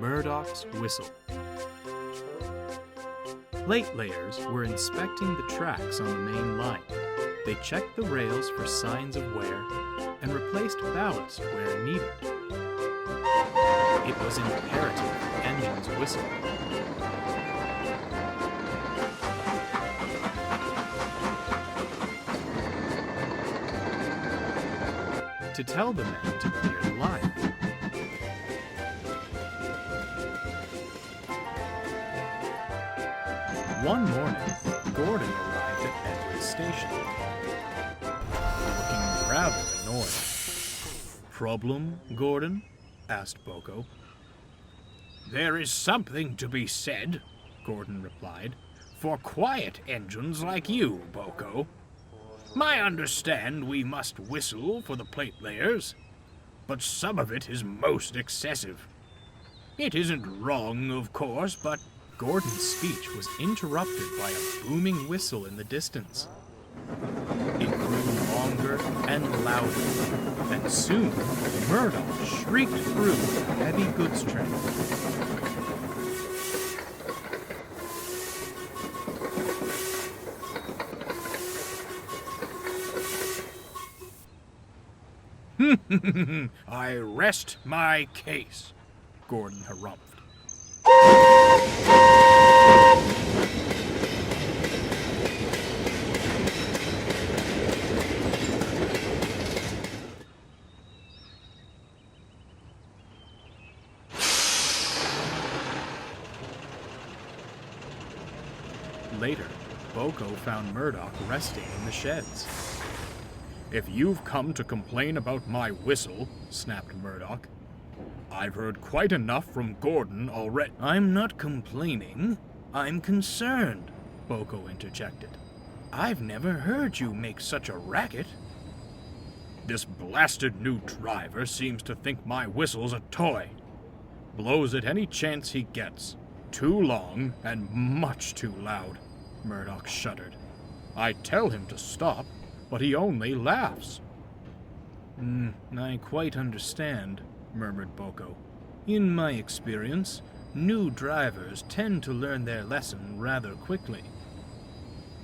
Murdoch's whistle. Plate layers were inspecting the tracks on the main line. They checked the rails for signs of wear and replaced ballast where needed. It was imperative the engines whistle. To tell the men to clear the line. One morning, Gordon arrived at Edward's station, looking rather annoyed. "Problem, Gordon?" asked Boko. "There is something to be said," Gordon replied, "for quiet engines like you, Boko. I understand we must whistle for the plate layers, but some of it is most excessive. It isn't wrong, of course, but..." Gordon's speech was interrupted by a booming whistle in the distance. It grew longer and louder, and soon Murdoch shrieked through a heavy goods train. "I rest my case," Gordon harumphed. Later, Boko found Murdoch resting in the sheds. "If you've come to complain about my whistle," snapped Murdoch, "I've heard quite enough from Gordon already." "I'm not complaining. I'm concerned," Boko interjected. "I've never heard you make such a racket." "This blasted new driver seems to think my whistle's a toy. Blows at any chance he gets. Too long and much too loud," Murdoch shuddered. "I tell him to stop, but he only laughs." I quite understand," murmured Boko. "In my experience, new drivers tend to learn their lesson rather quickly."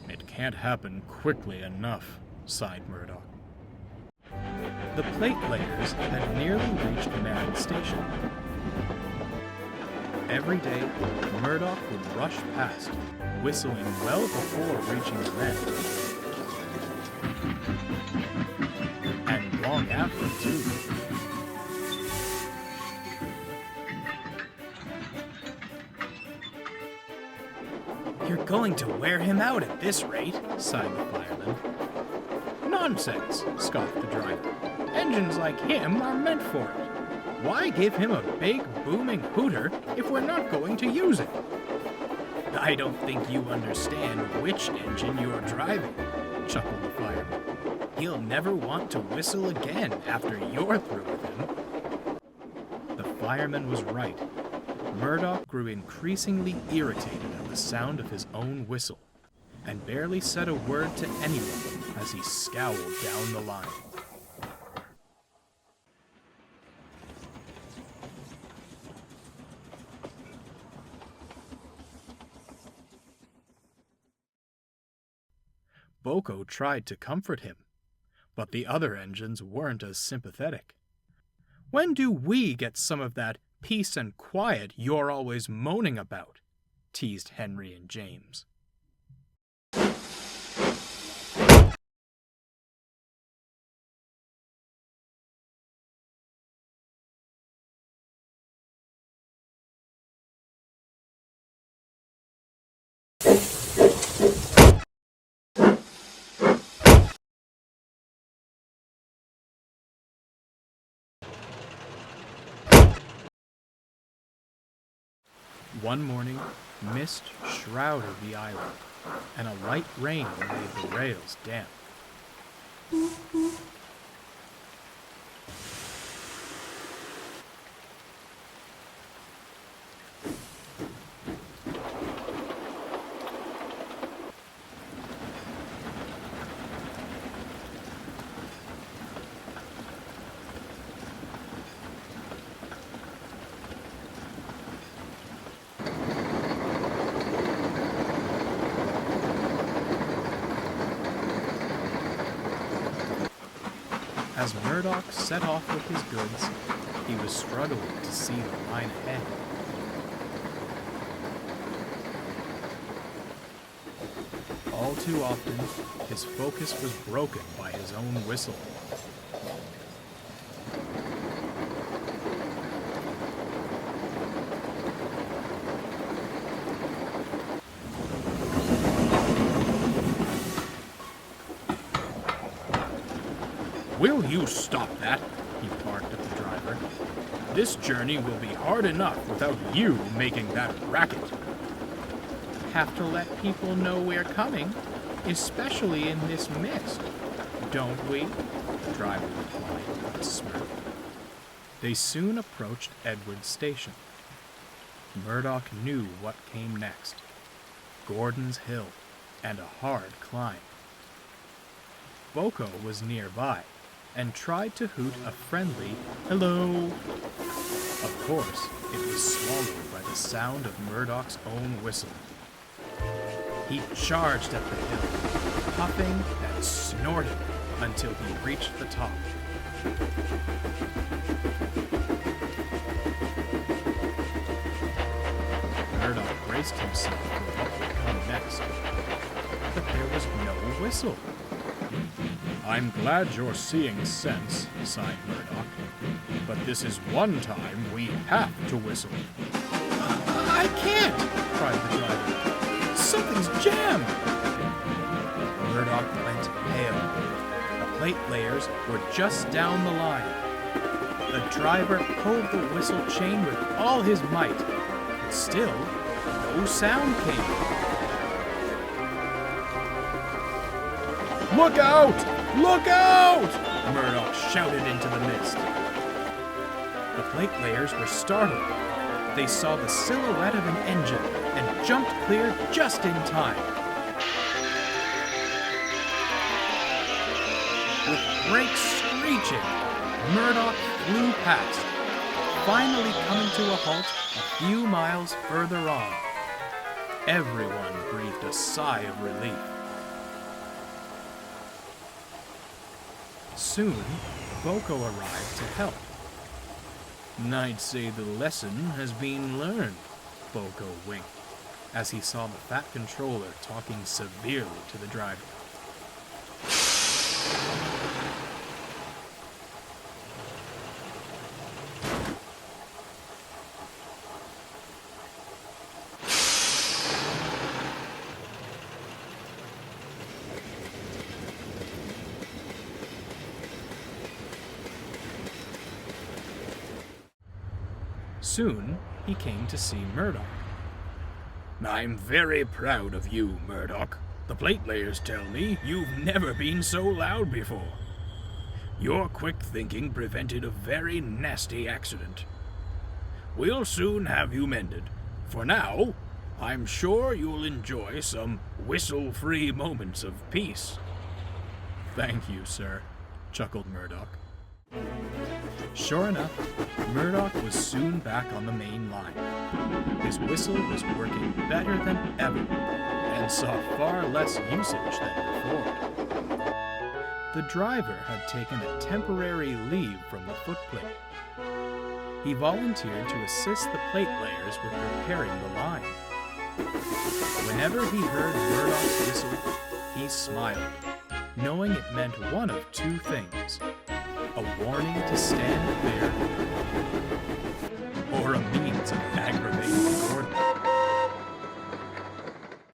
"It can't happen quickly enough," sighed Murdoch. The plate layers had nearly reached Man's station. Every day, Murdoch would rush past, whistling well before reaching the men. And long after, too. "You're going to wear him out at this rate," sighed the fireman. "Nonsense," scoffed the driver. "Engines like him are meant for it. Why give him a big, booming hooter if we're not going to use it?" "I don't think you understand which engine you're driving," chuckled the fireman. "He'll never want to whistle again after you're through with him." The fireman was right. Murdoch grew increasingly irritated at the sound of his own whistle, and barely said a word to anyone as he scowled down the line. Boko tried to comfort him, but the other engines weren't as sympathetic. "When do we get some of that peace and quiet you're always moaning about?" teased Henry and James. One morning, mist shrouded the island, and a light rain made the rails damp. As Murdoch set off with his goods, he was struggling to see the line ahead. All too often, his focus was broken by his own whistle. Will you stop that? He barked at the driver. This journey will be hard enough without you making that racket. Have to let people know we're coming, especially in this mist, don't we? The driver replied with a smirk. They soon approached Edward's station. Murdoch knew what came next. Gordon's Hill, and a hard climb. Boko was nearby, and tried to hoot a friendly hello. Of course, it was swallowed by the sound of Murdoch's own whistle. He charged at the hill, puffing and snorting until he reached the top. Murdoch braced himself for what would come next, but there was no whistle. I'm glad you're seeing sense, sighed Murdoch. But this is one time we have to whistle. I can't, cried the driver. Something's jammed. Murdoch went pale. The plate layers were just down the line. The driver pulled the whistle chain with all his might, but still, no sound came. Look out! Look out! Murdoch shouted into the mist. The plate layers were startled. They saw the silhouette of an engine and jumped clear just in time. With brakes screeching, Murdoch flew past, finally coming to a halt a few miles further on. Everyone breathed a sigh of relief. Soon, Boko arrived to help. I'd say the lesson has been learned, Boko winked, as he saw the fat controller talking severely to the driver. Soon, he came to see Murdoch. I'm very proud of you, Murdoch. The plate layers tell me you've never been so loud before. Your quick thinking prevented a very nasty accident. We'll soon have you mended. For now, I'm sure you'll enjoy some whistle-free moments of peace. Thank you, sir, chuckled Murdoch. Sure enough, Murdoch was soon back on the main line. His whistle was working better than ever, and saw far less usage than before. The driver had taken a temporary leave from the footplate. He volunteered to assist the plate layers with repairing the line. Whenever he heard Murdoch's whistle, he smiled, knowing it meant one of two things: a warning to stand clear,